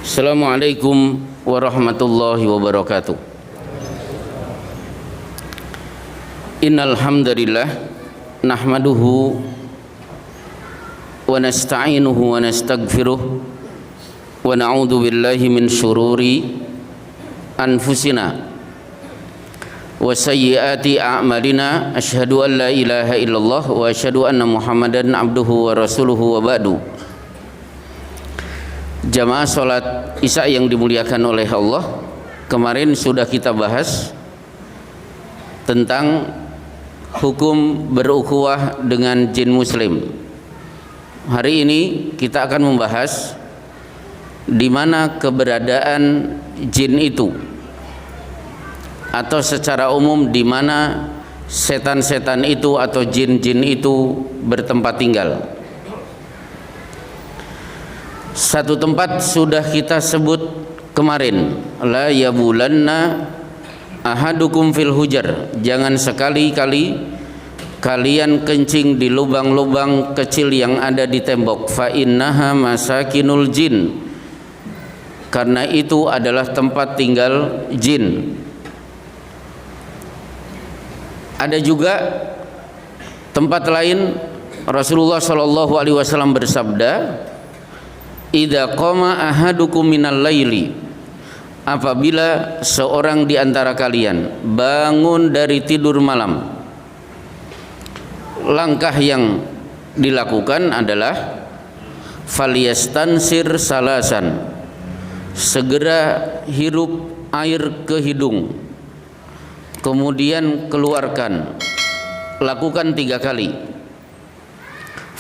Assalamualaikum warahmatullahi wabarakatuh. Innal hamdalillah nahmaduhu wa nasta'inuhu wa nastaghfiruh wa na'udzu billahi min syururi anfusina wa sayyiati a'malina. Asyhadu an la ilaha illallah wa asyhadu anna Muhammadan abduhu wa rasuluhu wa ba'du. Jamaah salat Isya yang dimuliakan oleh Allah, kemarin sudah kita bahas tentang hukum berukhuwah dengan jin muslim. Hari ini kita akan membahas di mana keberadaan jin itu, atau secara umum di mana setan-setan itu atau jin-jin itu bertempat tinggal. Satu tempat sudah kita sebut kemarin, la yabulanna ahadukum fil hujar. Jangan sekali-kali kalian kencing di lubang-lubang kecil yang ada di tembok. Fa innaha masakinul jin, karena itu adalah tempat tinggal jin. Ada juga tempat lain Rasulullah sallallahu alaihi wasallam bersabda, idza qama ahadukum minal laili, apabila seorang di antara kalian bangun dari tidur malam, langkah yang dilakukan adalah falyastansir salasan, segera hirup air ke hidung, kemudian keluarkan, lakukan 3 kali.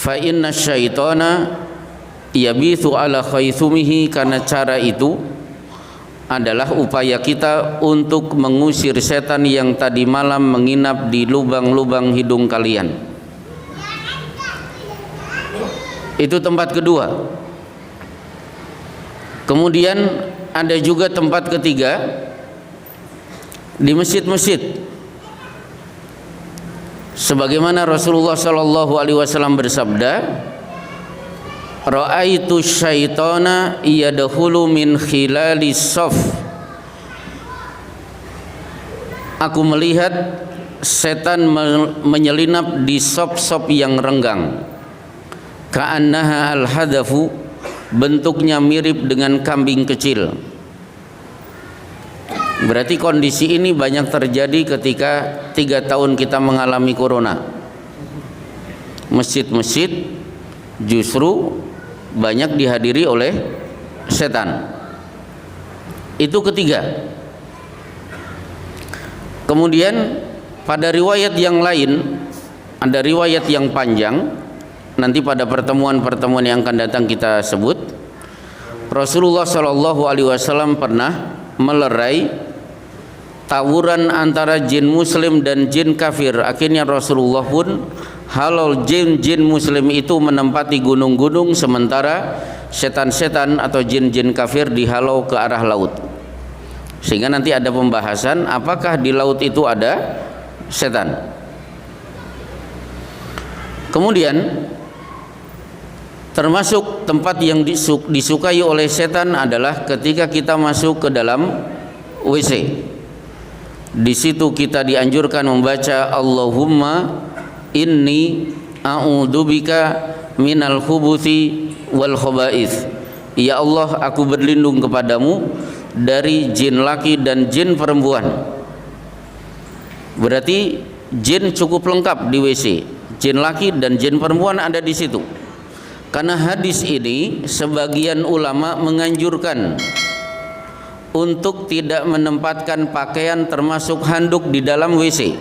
Fa inna syaitana yabithu ala khaythumihi, karena cara itu adalah upaya kita untuk mengusir setan yang tadi malam menginap di lubang-lubang hidung kalian. Itu tempat kedua. Kemudian ada juga tempat ketiga di masjid-masjid, sebagaimana Rasulullah sallallahu alaihi wasallam bersabda, ra'aitu syaitana yadkhulu min khilalis shaf, aku melihat setan menyelinap di sop-sop yang renggang. Ka'annaha al-hadafu, bentuknya mirip dengan kambing kecil. Berarti kondisi ini banyak terjadi ketika 3 tahun kita mengalami corona. Masjid-masjid justru banyak dihadiri oleh setan. Itu ketiga. Kemudian pada riwayat yang lain, ada riwayat yang panjang, nanti pada pertemuan-pertemuan yang akan datang kita sebut, Rasulullah Shallallahu Alaihi Wasallam pernah melerai tawuran antara jin muslim dan jin kafir. Akhirnya Rasulullah pun halau jin-jin muslim itu menempati gunung-gunung, sementara setan-setan atau jin-jin kafir dihalau ke arah laut. Sehingga nanti ada pembahasan apakah di laut itu ada setan. Kemudian termasuk tempat yang disukai oleh setan adalah ketika kita masuk ke dalam WC. Di situ kita dianjurkan membaca Allahumma inni a'udzubika minal khubuthi wal khaba'ith. Ya Allah, aku berlindung kepadamu dari jin laki dan jin perempuan. Berarti jin cukup lengkap di WC, jin laki dan jin perempuan ada di situ. Karena hadis ini sebagian ulama menganjurkan untuk tidak menempatkan pakaian termasuk handuk di dalam WC,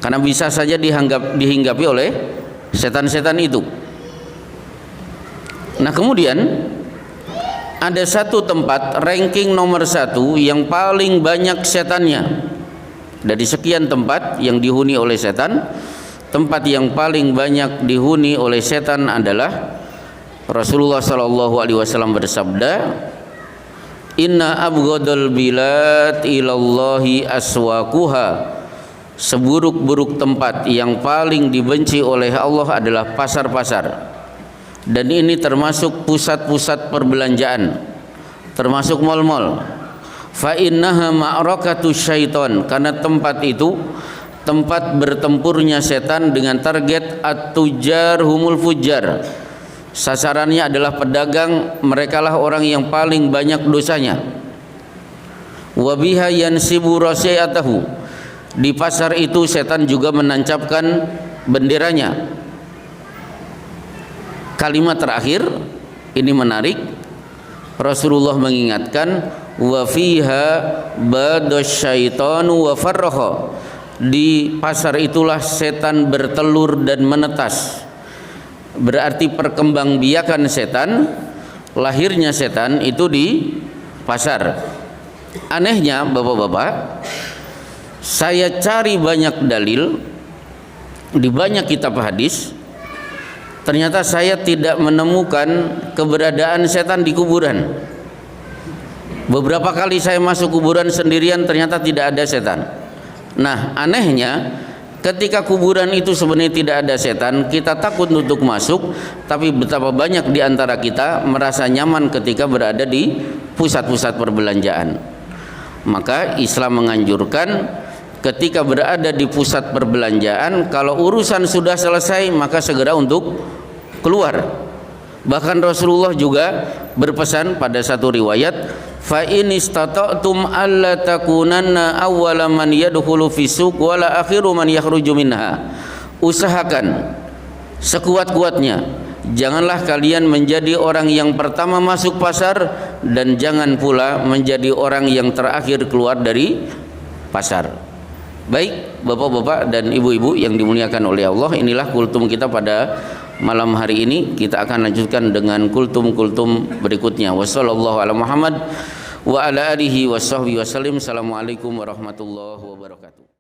karena bisa saja dihinggapi oleh setan-setan itu. Nah, kemudian ada satu tempat ranking nomor 1 yang paling banyak setannya. Dari sekian tempat yang dihuni oleh setan, tempat yang paling banyak dihuni oleh setan adalah Rasulullah sallallahu alaihi wasallam bersabda, inna abghadal bilad ilallahi aswaquha, seburuk-buruk tempat yang paling dibenci oleh Allah adalah pasar-pasar. dan ini termasuk pusat-pusat perbelanjaan, termasuk mal-mal. Fa innaha ma'rakatu syaiton, karena tempat itu tempat bertempurnya setan dengan target at-tujar humul fujar. Sasarannya adalah pedagang, merekalah orang yang paling banyak dosanya. Wa biha yansibu rasiatahu, di pasar itu setan juga menancapkan benderanya. Kalimat terakhir ini menarik. Rasulullah mengingatkan, wa fiha badasyaitanu wa farraha, di pasar itulah setan bertelur dan menetas. Berarti perkembangbiakan setan, lahirnya setan itu di pasar. Anehnya bapak-bapak, saya cari banyak dalil di banyak kitab hadis, ternyata saya tidak menemukan keberadaan setan di kuburan. Beberapa kali saya masuk kuburan sendirian, ternyata tidak ada setan. Nah, anehnya ketika kuburan itu sebenarnya tidak ada setan, kita takut untuk masuk, tapi betapa banyak di antara kita merasa nyaman ketika berada di pusat-pusat perbelanjaan. Maka Islam menganjurkan ketika berada di pusat perbelanjaan, kalau urusan sudah selesai maka segera untuk keluar. Bahkan Rasulullah juga berpesan pada satu riwayat, fa in istata'tum alla takunanna awwala man yadkhulu fi suq wala akhiru man yakhruju minha. Usahakan sekuat-kuatnya, janganlah kalian menjadi orang yang pertama masuk pasar, dan jangan pula menjadi orang yang terakhir keluar dari pasar. Baik bapak-bapak dan ibu-ibu yang dimuliakan oleh Allah, inilah kultum kita pada malam hari ini. Kita akan lanjutkan dengan kultum-kultum berikutnya. Wassallallahu ala Muhammad wa ala alihi washabbihi wasallim. Assalamualaikum warahmatullahi wabarakatuh.